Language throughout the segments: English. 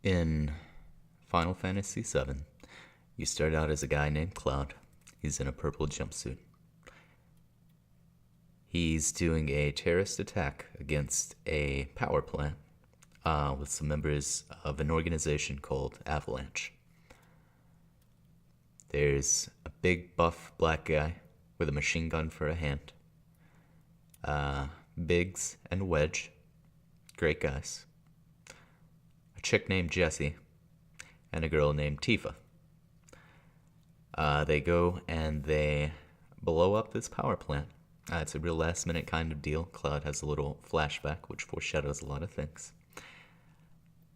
In Final Fantasy VII, you start out as a guy named Cloud. He's in a purple jumpsuit. He's doing a terrorist attack against a power plant with some members of an organization called Avalanche. There's a big buff black guy with a machine gun for a hand. Biggs and Wedge, great guys. A chick named Jessie, and a girl named Tifa. They go and they blow up this power plant. It's a real last minute kind of deal. Cloud has a little flashback which foreshadows a lot of things.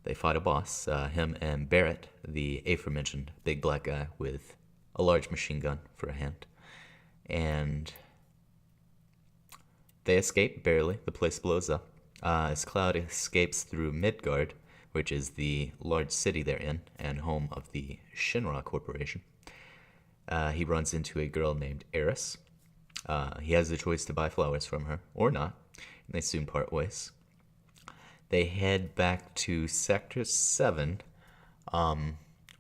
They fight a boss, him and Barrett, the aforementioned big black guy with a large machine gun for a hand. And they escape barely. The place blows up. As Cloud escapes through Midgard, which is the large city they're in and home of the Shinra Corporation, he runs into a girl named Eris. He has the choice to buy flowers from her or not, and they soon part ways. They head back to Sector 7,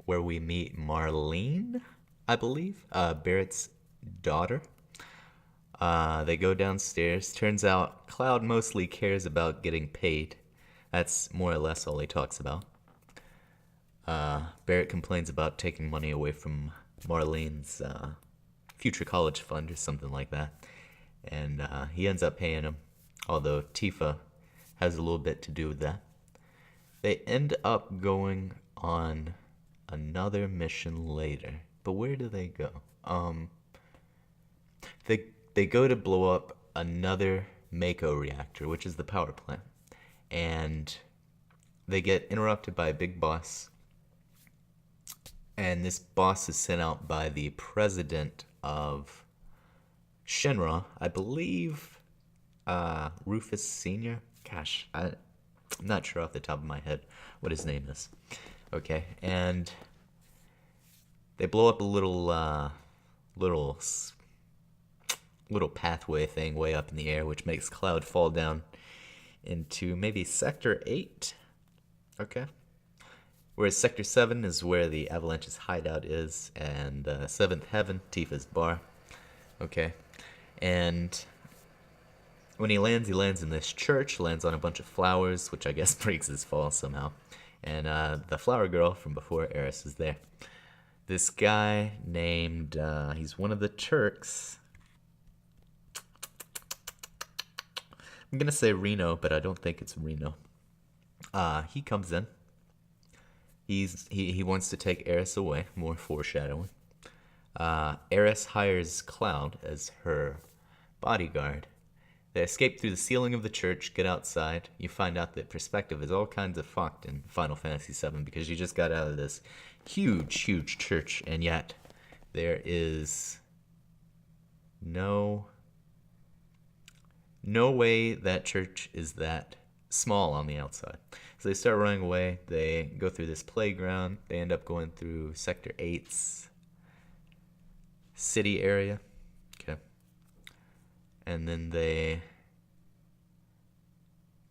where we meet Marlene, I believe, Barrett's daughter. They go downstairs. Turns out Cloud mostly cares about getting paid. That's more or less all he talks about. Barrett complains about taking money away from Marlene's future college fund or something like that. And he ends up paying him, although Tifa has a little bit to do with that. They end up going on another mission later. But where do they go? They go to blow up another Mako reactor, which is the power plant. And they get interrupted by a big boss. And this boss is sent out by the president of Shinra, I believe, Rufus Sr. Gosh, I'm not sure off the top of my head what his name is. Okay, and they blow up a little pathway thing way up in the air, which makes Cloud fall down into maybe Sector 8. Okay. Whereas Sector 7 is where the Avalanche's hideout is, and 7th Heaven, Tifa's bar. Okay. And when he lands in this church, lands on a bunch of flowers, which I guess breaks his fall somehow. And the flower girl from before, Eris, is there. This guy named, he's one of the Turks. I'm gonna say Reno, but I don't think it's Reno. He comes in. He wants to take Eris away. More foreshadowing. Eris hires Cloud as her bodyguard. They escape through the ceiling of the church, get outside. You find out that perspective is all kinds of fucked in Final Fantasy VII because you just got out of this huge church, and yet there is no way that church is that small on the outside. So they start running away. They go through this playground. They end up going through Sector 8's city area. Okay. And then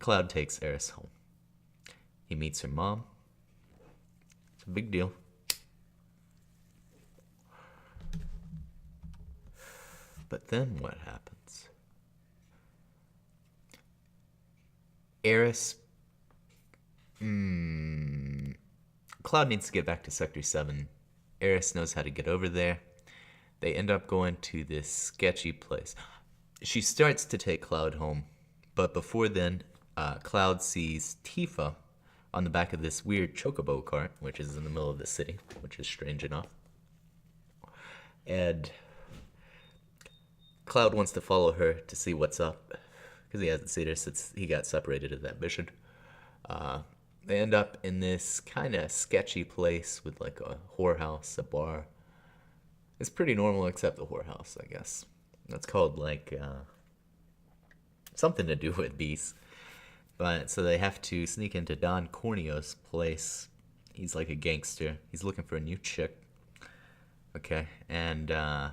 Cloud takes Eris home. He meets her mom. It's a big deal. But then what happens? Eris... Cloud needs to get back to Sector 7. Eris knows how to get over there. They end up going to this sketchy place. She starts to take Cloud home, but before then, Cloud sees Tifa on the back of this weird chocobo cart, which is in the middle of the city, which is strange enough. And Cloud wants to follow her to see what's up, because he hasn't seen her since he got separated at that mission. They end up in this kind of sketchy place with like a whorehouse, a bar. It's pretty normal except the whorehouse, I guess. That's called like something to do with bees. But so they have to sneak into Don Corneo's place. He's like a gangster. He's looking for a new chick. Okay, and to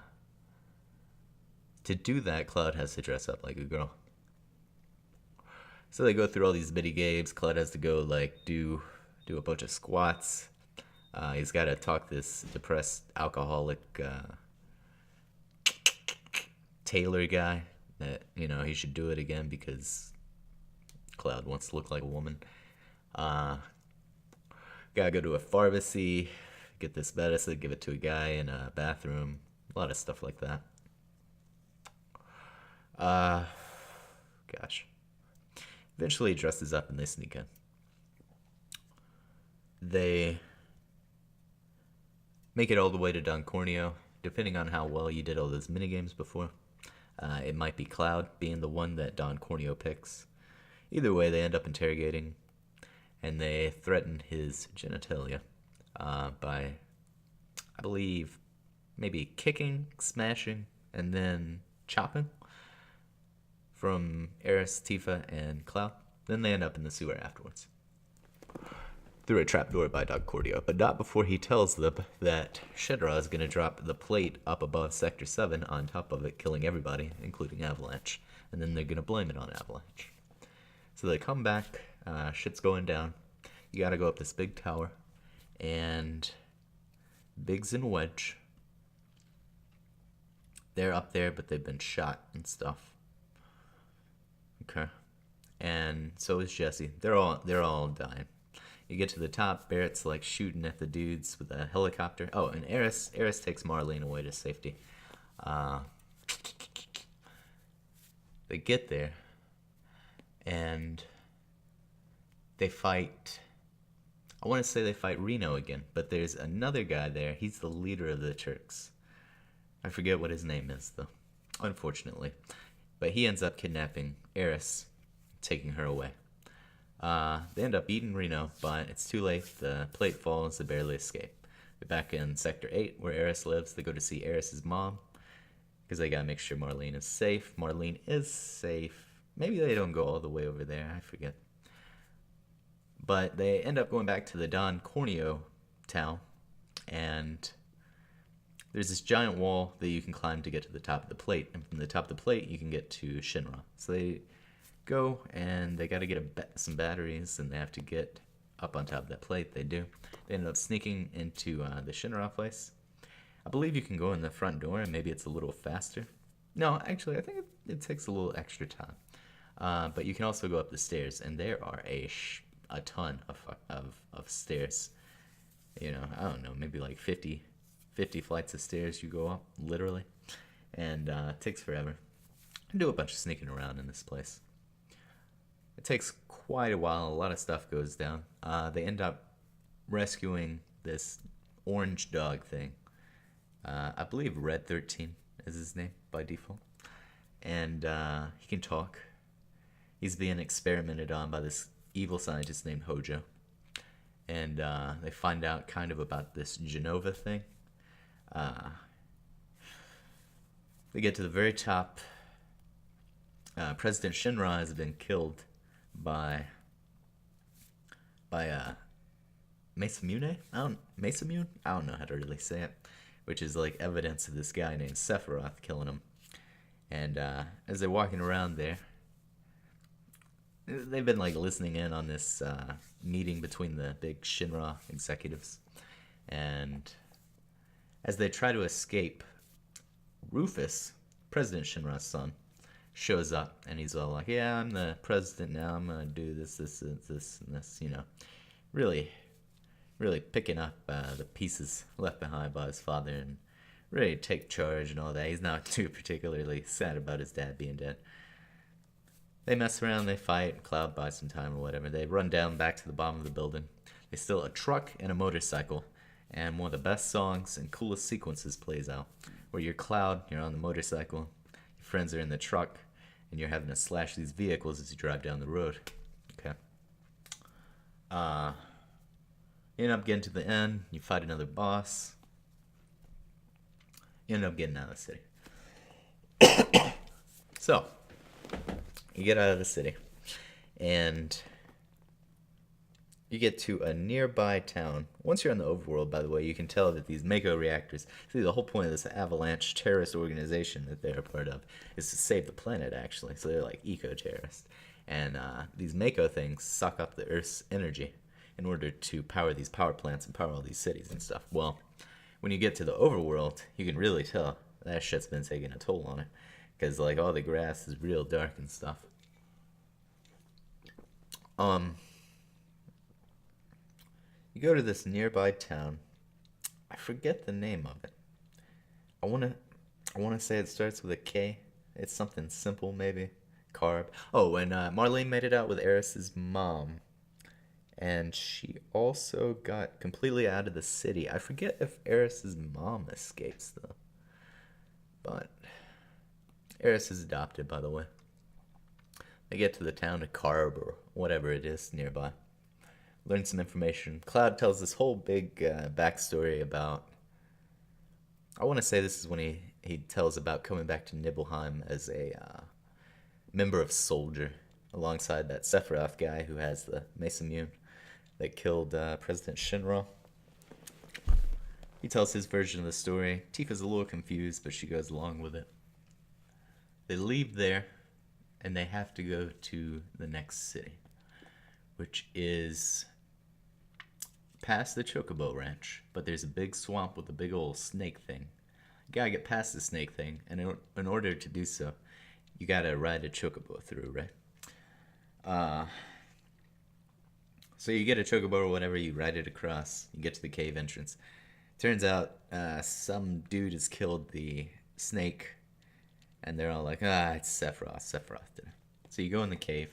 do that, Cloud has to dress up like a girl. So they go through all these mini games. Cloud has to go like do do a bunch of squats. He's got to talk this depressed alcoholic tailor guy that, he should do it again because Cloud wants to look like a woman. Gotta go to a pharmacy, get this medicine, give it to a guy in a bathroom. A lot of stuff like that. Gosh. Eventually he dresses up and they sneak in. They make it all the way to Don Corneo. Depending on how well you did all those minigames before, it might be Cloud being the one that Don Corneo picks. Either way, they end up interrogating, and they threaten his genitalia by, I believe, maybe kicking, smashing, and then chopping from Eris, Tifa, and Cloud. Then they end up in the sewer afterwards, through a trapdoor by Don Corneo, but not before he tells them that Shinra is going to drop the plate up above Sector 7 on top of it, killing everybody, including Avalanche, and then they're going to blame it on Avalanche. So they come back, shit's going down, you gotta go up this big tower, and Biggs and Wedge, they're up there, but they've been shot and stuff. Okay. And so is Jesse. They're all dying. You get to the top, Barrett's like shooting at the dudes with a helicopter. Oh, and Eris takes Marlene away to safety. They get there, and they fight. I want to say they fight Reno again, but there's another guy there. He's the leader of the Turks. I forget what his name is, though, unfortunately. But he ends up kidnapping Eris, taking her away. They end up eating Reno, but it's too late. The plate falls, they barely escape. They're back in Sector 8, where Eris lives. They go to see Eris's mom, because they gotta make sure Marlene is safe. Marlene is safe. Maybe they don't go all the way over there, I forget. But they end up going back to the Don Corneo town, and there's this giant wall that you can climb to get to the top of the plate, and from the top of the plate you can get to Shinra. So they go, and they got to get some batteries, and they have to get up on top of that plate. They do. They end up sneaking into the Shinra place. I believe you can go in the front door, and maybe it's a little faster. No, actually, I think it takes a little extra time. But you can also go up the stairs, and there are a ton of stairs. I don't know, maybe like 50 flights of stairs you go up, literally. And it takes forever. You do a bunch of sneaking around in this place. It takes quite a while. A lot of stuff goes down. They end up rescuing this orange dog thing. I believe Red 13 is his name by default. And he can talk. He's being experimented on by this evil scientist named Hojo. And they find out kind of about this Genova thing. They get to the very top. President Shinra has been killed by Masamune? Masamune? I don't know how to really say it. Which is like evidence of this guy named Sephiroth killing him. And as they're walking around there, they've been like listening in on this meeting between the big Shinra executives. And as they try to escape, Rufus, President Shinra's son, shows up, and he's all like, yeah, I'm the president now, I'm gonna do this, and this, really picking up the pieces left behind by his father and ready to take charge and all that. He's not too particularly sad about his dad being dead. They mess around, they fight, Cloud buys some time or whatever. They run down back to the bottom of the building. They steal a truck and a motorcycle, and one of the best songs and coolest sequences plays out, where you're Cloud, you're on the motorcycle, your friends are in the truck, and you're having to slash these vehicles as you drive down the road. Okay. You end up getting to the end, you fight another boss, you end up getting out of the city. So, you get out of the city, and you get to a nearby town. Once you're in the overworld, by the way, you can tell that these Mako reactors, see, the whole point of this Avalanche terrorist organization that they're a part of is to save the planet, actually. So they're like eco-terrorists. And these Mako things suck up the Earth's energy. in order to power these power plants and power all these cities and stuff. Well, when you get to the overworld, you can really tell that shit's been taking a toll on it, because like all the grass is real dark and stuff. You go to this nearby town. I forget the name of it. I wanna say it starts with a K. It's something simple, maybe. Carb. Oh, and Marlene made it out with Eris's mom. And she also got completely out of the city. I forget if Eris's mom escapes, though. But Eris is adopted, by the way. They get to the town of Carb, or whatever it is nearby. Learn some information. Cloud tells this whole big backstory about... I want to say this is when he tells about coming back to Nibelheim as a member of Soldier, alongside that Sephiroth guy who has the Mace Immune that killed President Shinra. He tells his version of the story. Tifa's a little confused, but she goes along with it. They leave there, and they have to go to the next city, which is past the Chocobo Ranch, but there's a big swamp with a big old snake thing. You gotta get past the snake thing, and in order to do so, you gotta ride a Chocobo through, right? So you get a Chocobo or whatever, you ride it across, you get to the cave entrance. Turns out some dude has killed the snake, and they're all like, it's Sephiroth. Sephiroth did it. So you go in the cave.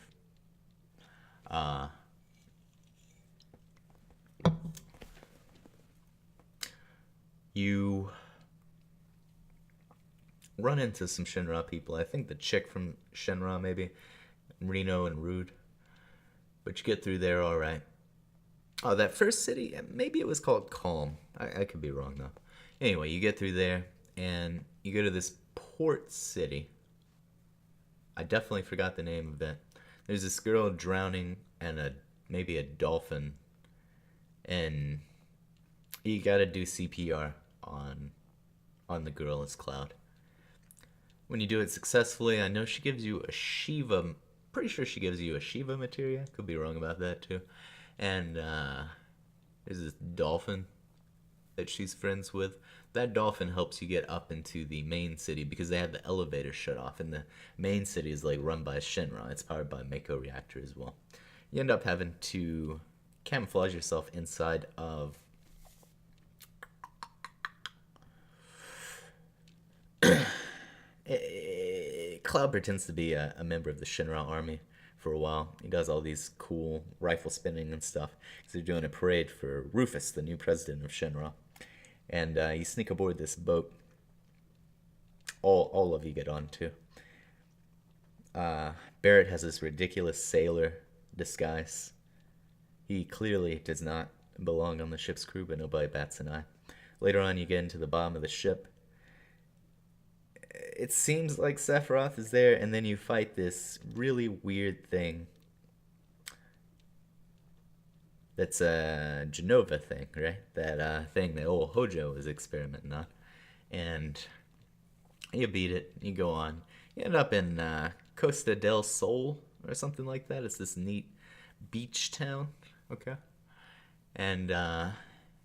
You run into some Shinra people. I think the chick from Shinra, maybe. Reno and Rude. But you get through there all right. Oh, that first city, maybe it was called Calm. I could be wrong, though. Anyway, you get through there, and you go to this port city. I definitely forgot the name of it. There's this girl drowning, and maybe a dolphin. And you gotta do CPR on the girl as Cloud. When you do it successfully, I know she gives you a Shiva... Pretty sure she gives you a Shiva materia. Could be wrong about that, too. And there's this dolphin that she's friends with. That dolphin helps you get up into the main city because they have the elevator shut off, and the main city is like run by Shinra. It's powered by a Mako reactor as well. You end up having to camouflage yourself inside of Cloud pretends to be a member of the Shinra army for a while. He does all these cool rifle spinning and stuff because they're doing a parade for Rufus, the new president of Shinra. And you sneak aboard this boat. All of you get on too. Barrett has this ridiculous sailor disguise. He clearly does not belong on the ship's crew, but nobody bats an eye. Later on, you get into the bottom of the ship. It seems like Sephiroth is there, and then you fight this really weird thing. That's a Genova thing, right? That thing that old Hojo is experimenting on. And you beat it, you go on. You end up in Costa del Sol, or something like that. It's this neat beach town, okay? And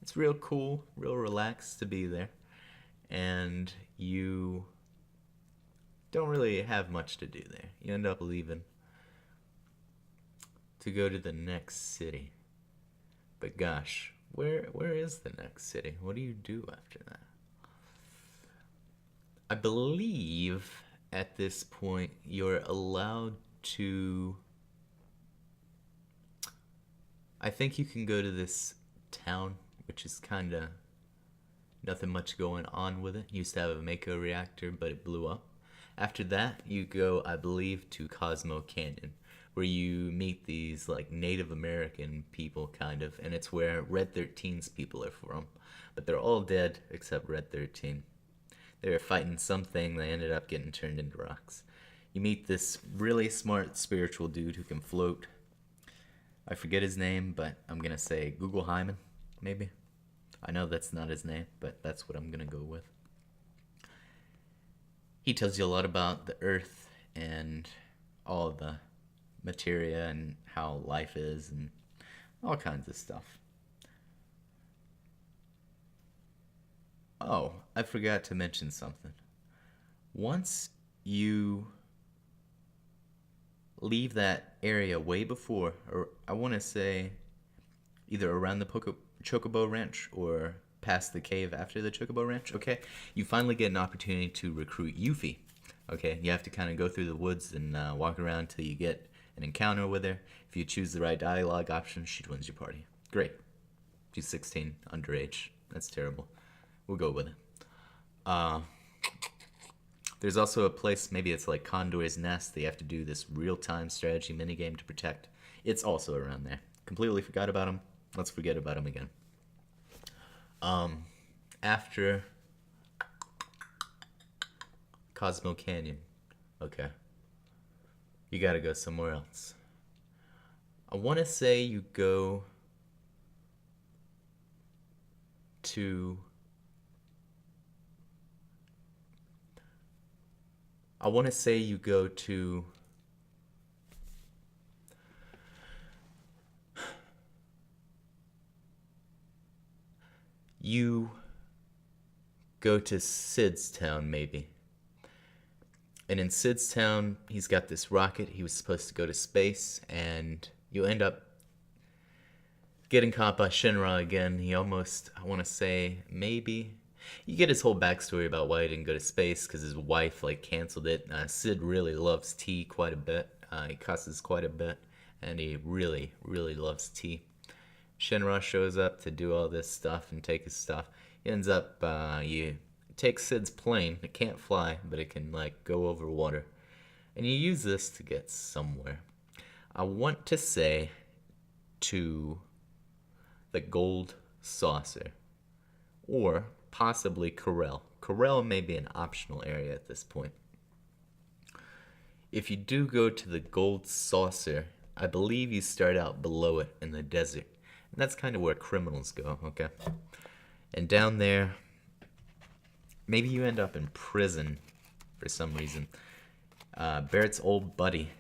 it's real cool, real relaxed to be there. And you don't really have much to do there. You end up leaving to go to the next city. But gosh, where is the next city? What do you do after that? I believe at this point you're allowed to... I think you can go to this town, which is kind of nothing much going on with it. It used to have a Mako reactor, but it blew up. After that, you go, I believe, to Cosmo Canyon, where you meet these like Native American people, kind of, and it's where Red 13's people are from. But they're all dead except Red 13. They were fighting something, they ended up getting turned into rocks. You meet this really smart spiritual dude who can float. I forget his name, but I'm gonna say Google Hyman, maybe. I know that's not his name, but that's what I'm gonna go with. He tells you a lot about the Earth and all the materia and how life is and all kinds of stuff. Oh, I forgot to mention something. Once you leave that area way before, or I want to say either around the Chocobo Ranch or past the cave after the Chocobo Ranch, okay, you finally get an opportunity to recruit Yuffie. Okay, you have to kind of go through the woods and walk around till you get an encounter with her. If you choose the right dialogue option, she joins your party. Great. She's 16, underage. That's terrible. We'll go with it. Uh, there's also a place, maybe it's like Condor's Nest, they have to do this real-time strategy minigame to protect. It's also around there. Completely forgot about him. Let's forget about him again. After Cosmo Canyon. Okay. You gotta go somewhere else. I want to say you go to... I want to say you go to... You go to Sid's Town, maybe. And in Sid's Town, he's got this rocket. He was supposed to go to space, and you end up getting caught by Shinra again. He almost, I want to say, maybe. You get his whole backstory about why he didn't go to space, because his wife, like, canceled it. Sid really loves tea quite a bit. He cusses quite a bit, and he really, really loves tea. Shinra shows up to do all this stuff and take his stuff. He ends up, you take Sid's plane. It can't fly, but it can, like, go over water. And you use this to get somewhere. I want to say to the Gold Saucer. Or possibly Corel. Corel may be an optional area at this point. If you do go to the Gold Saucer, I believe you start out below it in the desert. And that's kind of where criminals go, okay? And down there, maybe you end up in prison for some reason. Barrett's old buddy.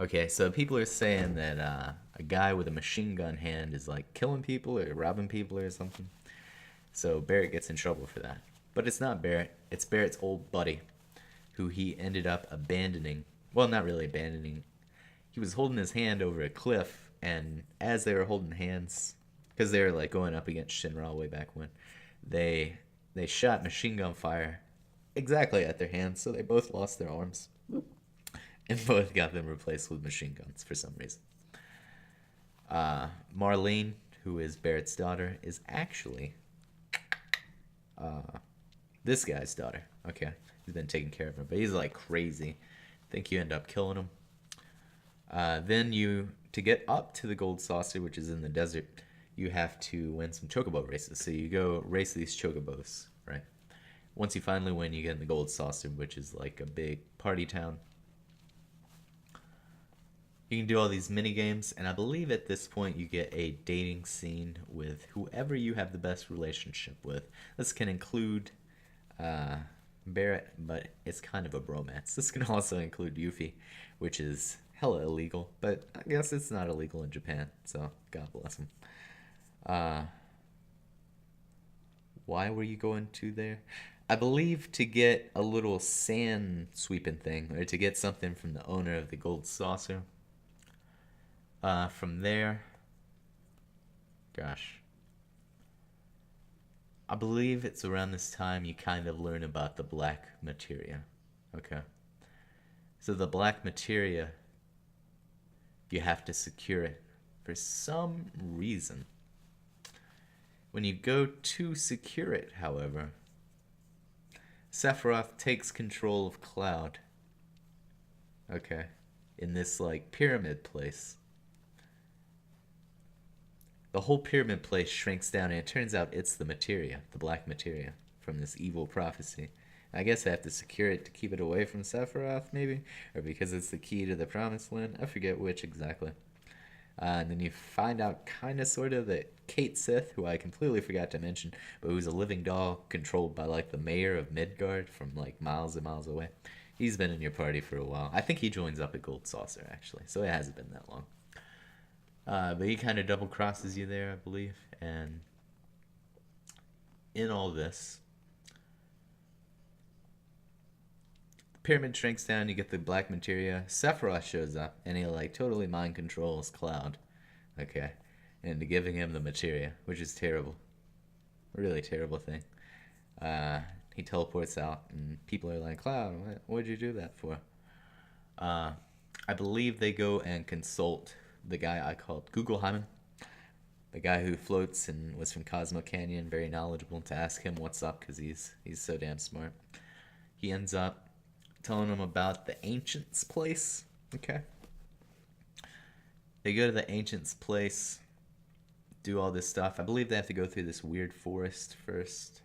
Okay, so people are saying that a guy with a machine gun hand is like killing people or robbing people or something. So Barrett gets in trouble for that. But it's not Barrett. It's Barrett's old buddy, who he ended up abandoning. Well, not really abandoning. He was holding his hand over a cliff, and as they were holding hands, because they were like going up against Shinra way back when, they shot machine gun fire exactly at their hands, so they both lost their arms. And both got them replaced with machine guns for some reason. Marlene, who is Barrett's daughter, is actually this guy's daughter. Okay, he's been taking care of her, but he's like crazy. I think you end up killing him. Then to get up to the Gold Saucer, which is in the desert, you have to win some chocobo races. So you go race these chocobos, right? Once you finally win, you get in the Gold Saucer, which is like a big party town. You can do all these mini games, and I believe at this point you get a dating scene with whoever you have the best relationship with. This can include Barrett, but it's kind of a bromance. This can also include Yuffie, which is hella illegal, but I guess it's not illegal in Japan, so God bless him. Why were you going to there? I believe to get a little sand sweeping thing, or to get something from the owner of the Gold Saucer. From there, gosh, I believe it's around this time you kind of learn about the black materia. Okay, so the black materia, you have to secure it for some reason. When you go to secure it, however, Sephiroth takes control of Cloud. Okay, in this like pyramid place. The whole pyramid place shrinks down, and it turns out it's the materia, the black materia, from this evil prophecy. I guess I have to secure it to keep it away from Sephiroth, maybe? Or because it's the key to the Promised Land? I forget which exactly. And then you find out kind of sort of that Kate Sith, who I completely forgot to mention, but who's a living doll controlled by like the mayor of Midgard from like miles and miles away. He's been in your party for a while. I think he joins up at Gold Saucer, actually, so it hasn't been that long. But he kind of double crosses you there, I believe. And in all this, the pyramid shrinks down. You get the black materia. Sephiroth shows up, and he like totally mind controls Cloud. Okay, into giving him the materia, which is terrible, really terrible thing. He teleports out, and people are like, "Cloud, what'd you do that for?" I believe they go and consult the guy I called Google Hyman, the guy who floats and was from Cosmo Canyon, very knowledgeable, to ask him what's up because he's so damn smart. He ends up telling him about the Ancient's place. Okay. They go to the Ancient's place, do all this stuff. I believe they have to go through this weird forest first.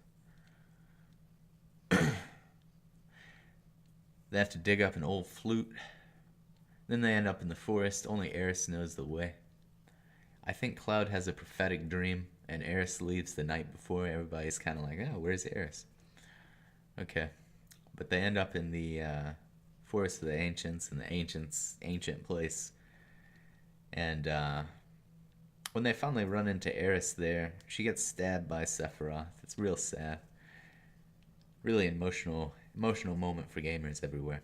They have to dig up an old flute. Then they end up in the forest. Only Aeris knows the way. I think Cloud has a prophetic dream, and Aeris leaves the night before. Everybody's kind of like, oh, where's Aeris? Okay. But they end up in the Forest of the Ancients, in the ancient place. And when they finally run into Aeris there, she gets stabbed by Sephiroth. It's real sad. Really emotional moment for gamers everywhere.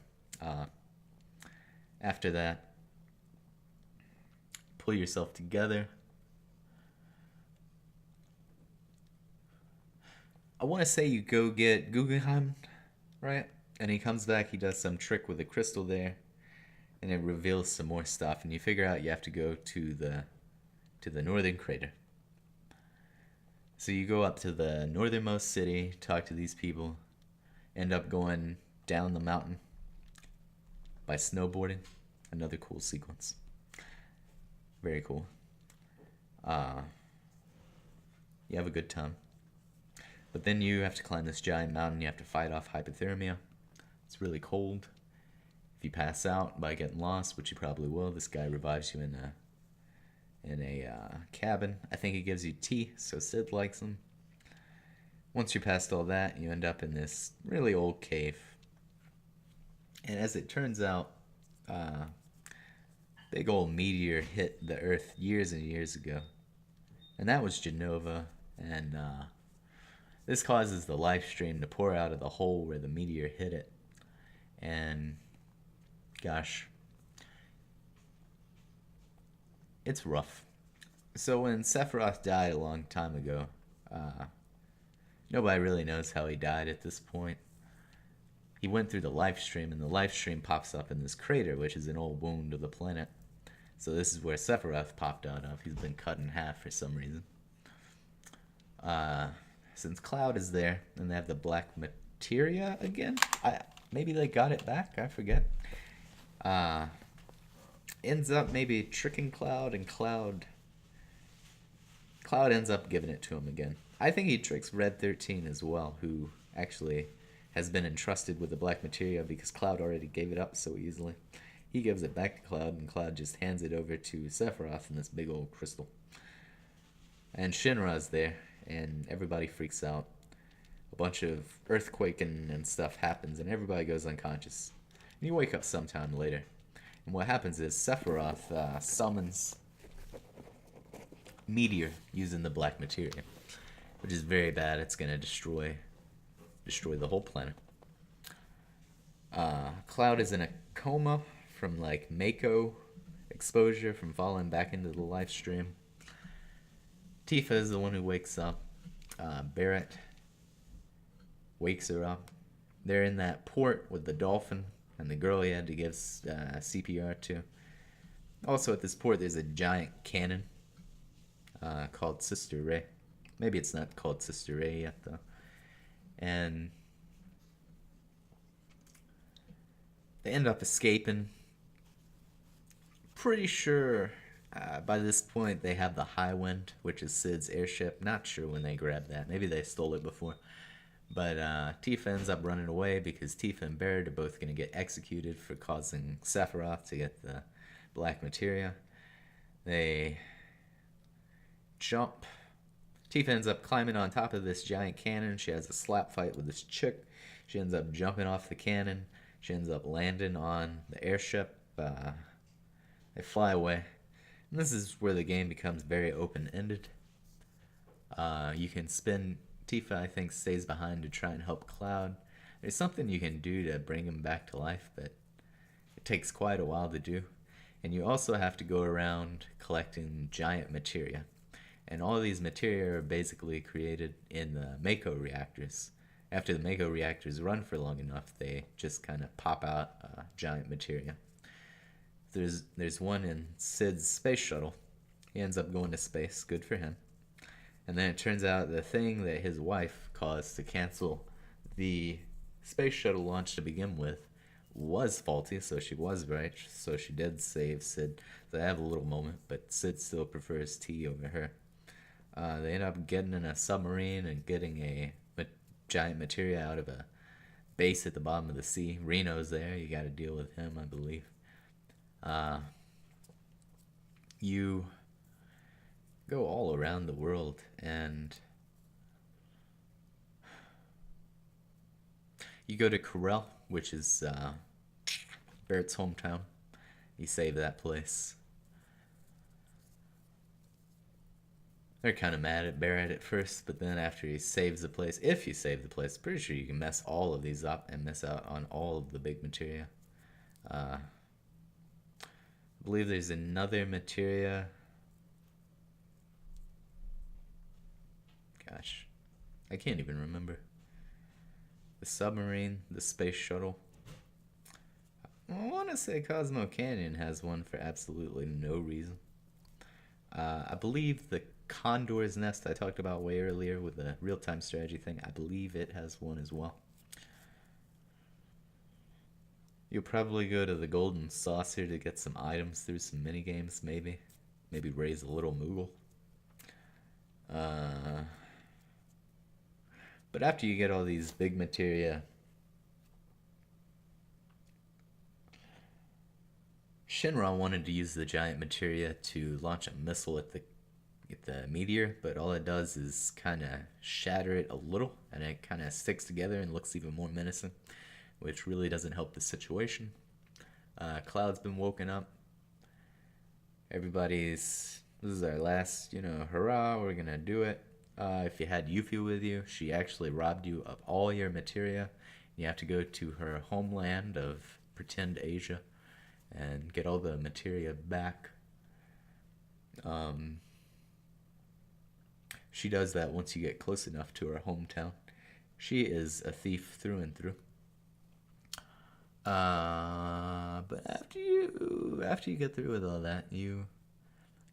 After that, pull yourself together. I want to say you go get Guggenheim, right? And he comes back, he does some trick with a crystal there, and it reveals some more stuff, and you figure out you have to go to the northern crater. So you go up to the northernmost city, talk to these people, end up going down the mountain by snowboarding. Another cool sequence. Very cool. You have a good time. But then you have to climb this giant mountain. You have to fight off hypothermia. It's really cold. If you pass out by getting lost, which you probably will, this guy revives you in a cabin. I think he gives you tea, so Sid likes him. Once you're past all that, you end up in this really old cave. And as it turns out, big old meteor hit the Earth years and years ago. And that was Genova. And this causes the life stream to pour out of the hole where the meteor hit it. And gosh, it's rough. So when Sephiroth died a long time ago, nobody really knows how he died at this point. He went through the life stream, and the life stream pops up in this crater, which is an old wound of the planet. So this is where Sephiroth popped out of. He's been cut in half for some reason. Since Cloud is there, and they have the black materia again. Maybe they got it back. I forget. Ends up maybe tricking Cloud, and Cloud ends up giving it to him again. I think he tricks Red 13 as well, who actually has been entrusted with the black materia because Cloud already gave it up so easily. He gives it back to Cloud, and Cloud just hands it over to Sephiroth in this big old crystal. And Shinra's there, and everybody freaks out. A bunch of earthquaking and stuff happens, and everybody goes unconscious. And you wake up sometime later. And what happens is Sephiroth summons Meteor using the black materia, which is very bad. It's going to destroy the whole planet. Cloud is in a coma from like Mako exposure from falling back into the live stream. Tifa is the one who wakes up. Barrett wakes her up. They're in that port with the dolphin and the girl he had to give CPR to. Also at this port there's a giant cannon called Sister Ray. Maybe it's not called Sister Ray yet though. And they end up escaping. Pretty sure by this point they have the High Wind, which is Sid's airship. Not sure when they grabbed that. Maybe they stole it before. But Tifa ends up running away because Tifa and Barrett are both going to get executed for causing Sephiroth to get the black materia. They jump. Tifa ends up climbing on top of this giant cannon. She has a slap fight with this chick. She ends up jumping off the cannon. She ends up landing on the airship. They fly away. And this is where the game becomes very open-ended. You can spin. Tifa, I think, stays behind to try and help Cloud. There's something you can do to bring him back to life, but it takes quite a while to do. And you also have to go around collecting giant materia. And all of these materia are basically created in the Mako reactors. After the Mako reactors run for long enough, they just kind of pop out giant materia. There's one in Sid's space shuttle. He ends up going to space. Good for him. And then it turns out the thing that his wife caused to cancel the space shuttle launch to begin with was faulty, so she was right. So she did save Sid. So they have a little moment, but Sid still prefers T over her. They end up getting in a submarine and getting a giant materia out of a base at the bottom of the sea. Reno's there. You got to deal with him, I believe. You go all around the world, and you go to Corel, which is Barrett's hometown. You save that place. They're kind of mad at Barrett at first, but then after he saves the place, if you save the place, pretty sure you can mess all of these up and miss out on all of the big materia. I believe there's another materia. Gosh, I can't even remember. The submarine, the space shuttle. I want to say Cosmo Canyon has one for absolutely no reason. I believe the Condor's Nest I talked about way earlier with the real-time strategy thing, I believe it has one as well. You'll probably go to the Golden Saucer to get some items through some minigames, maybe. Maybe raise a little Moogle. But after you get all these big materia, Shinra wanted to use the giant materia to launch a missile at the meteor, but all it does is kind of shatter it a little, and it kind of sticks together and looks even more menacing, which really doesn't help the situation. Cloud's been woken up. This is our last, hurrah, we're gonna do it. If you had Yuffie with you, she actually robbed you of all your materia. You have to go to her homeland of pretend Asia and get all the materia back. She does that once you get close enough to her hometown. She is a thief through and through. But after you get through with all that, you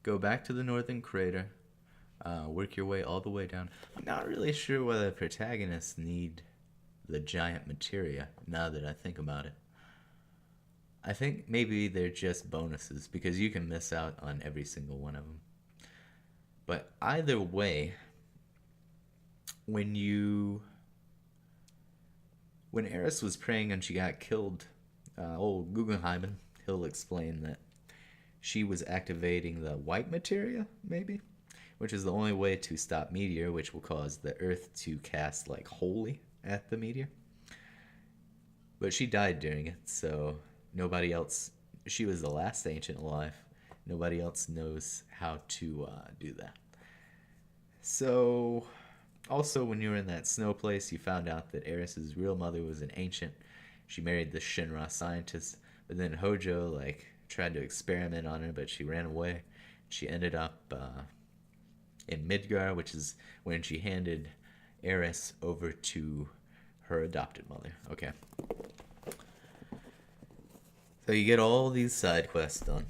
go back to the northern crater, work your way all the way down. I'm not really sure whether the protagonists need the giant materia, now that I think about it. I think maybe they're just bonuses, because you can miss out on every single one of them. But either way, when Eris was praying and she got killed, old Guggenheim, he'll explain that she was activating the white materia, maybe, which is the only way to stop meteor, which will cause the Earth to cast like holy at the meteor. But she died during it, so nobody else. She was the last ancient alive. Nobody else knows how to do that. So, also when you were in that snow place, you found out that Eris's real mother was an ancient. She married the Shinra scientist, but then Hojo tried to experiment on her, but she ran away. She ended up in Midgar, which is when she handed Eris over to her adopted mother. Okay. So you get all these side quests done.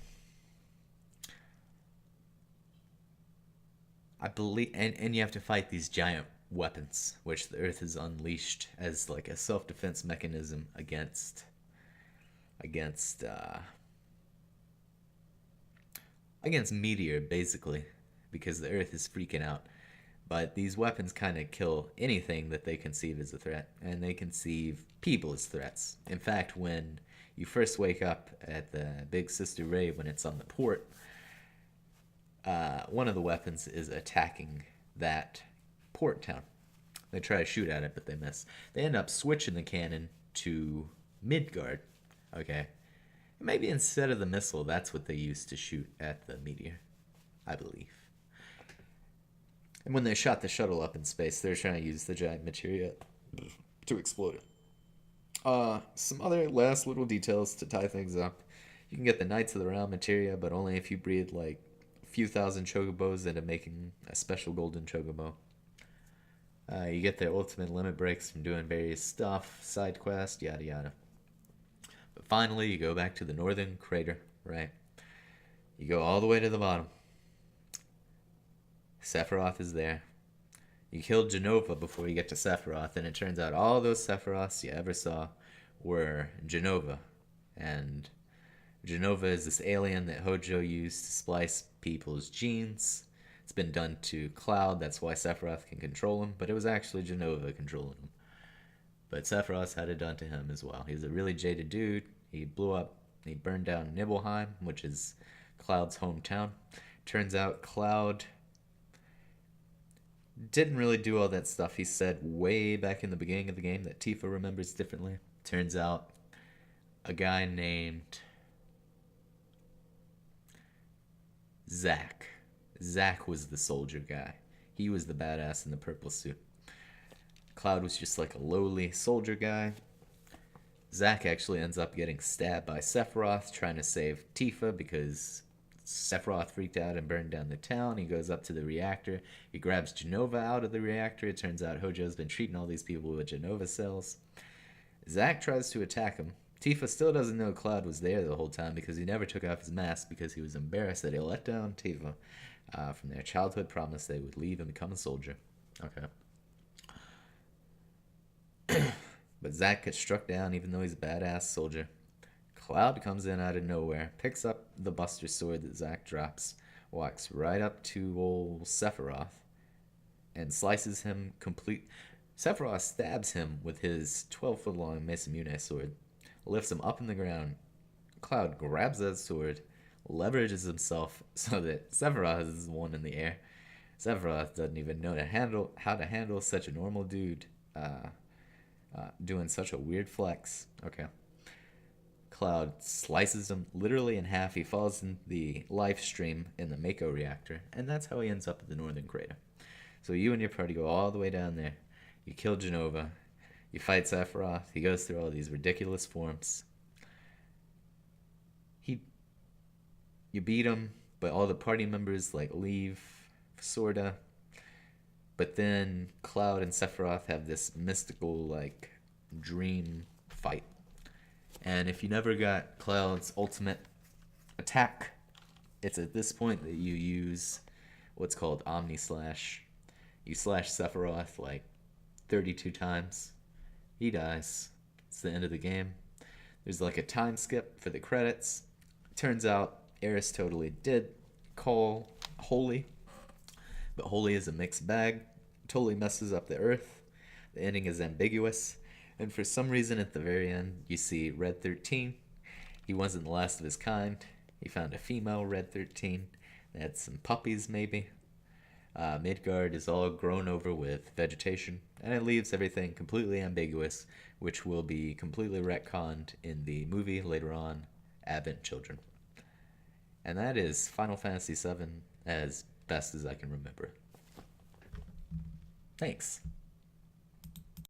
I believe, and you have to fight these giant weapons, which the Earth has unleashed as like a self-defense mechanism against meteor, basically, because the Earth is freaking out. But these weapons kind of kill anything that they conceive as a threat, and they conceive people as threats. In fact, when you first wake up at the Big Sister Rave, when it's on the port, one of the weapons is attacking that port town. They try to shoot at it, but they miss. They end up switching the cannon to Midgard. Okay. Maybe instead of the missile, that's what they used to shoot at the meteor, I believe. And when they shot the shuttle up in space, they were trying to use the giant materia to explode it. Some other last little details to tie things up. You can get the Knights of the Round materia, but only if you breed like a few thousand chocobos into making a special golden chocobo. You get the ultimate limit breaks from doing various stuff, side quests, yada yada. But finally, you go back to the northern crater, right? You go all the way to the bottom. Sephiroth is there. You killed Genova before you get to Sephiroth, and it turns out all those Sephiroths you ever saw were Genova. And Genova is this alien that Hojo used to splice people's genes. It's been done to Cloud, that's why Sephiroth can control him, but it was actually Genova controlling him. But Sephiroth had it done to him as well. He's a really jaded dude. He blew up, he burned down Nibelheim, which is Cloud's hometown. Turns out Cloud didn't really do all that stuff he said way back in the beginning of the game that Tifa remembers differently. Turns out a guy named Zack. Zack was the soldier guy. He was the badass in the purple suit. Cloud was just like a lowly soldier guy. Zack actually ends up getting stabbed by Sephiroth trying to save Tifa because Sephiroth freaked out and burned down the town. He goes up to the reactor. He grabs Genova out of the reactor. It turns out Hojo's been treating all these people with Genova cells. Zack tries to attack him. Tifa still doesn't know Cloud was there the whole time because he never took off his mask because he was embarrassed that he let down Tifa from their childhood promise they would leave and become a soldier. Okay. But Zack gets struck down even though he's a badass soldier. Cloud comes in out of nowhere, picks up the Buster Sword that Zack drops, walks right up to old Sephiroth, and slices him complete. Sephiroth stabs him with his 12-foot-long Masamune sword, lifts him up in the ground. Cloud grabs that sword, leverages himself so that Sephiroth is the one in the air. Sephiroth doesn't even know how to handle such a normal dude doing such a weird flex. Okay. Cloud slices him literally in half. He falls in the life stream in the Mako reactor, and that's how he ends up at the northern crater. So you and your party go all the way down there. You kill Genova. You fight Sephiroth. He goes through all these ridiculous forms. You beat him, but all the party members like leave, sorta. But then Cloud and Sephiroth have this mystical like dream fight. And if you never got Cloud's ultimate attack, it's at this point that you use what's called Omni Slash. You slash Sephiroth like 32 times. He dies. It's the end of the game. There's like a time skip for the credits. Turns out Eris totally did call Holy, but Holy is a mixed bag. Totally messes up the Earth. The ending is ambiguous. And for some reason at the very end, you see Red 13. He wasn't the last of his kind. He found a female Red 13. They had some puppies, maybe. Midgard is all grown over with vegetation, and it leaves everything completely ambiguous, which will be completely retconned in the movie later on, Advent Children. And that is Final Fantasy VII as best as I can remember. Thanks.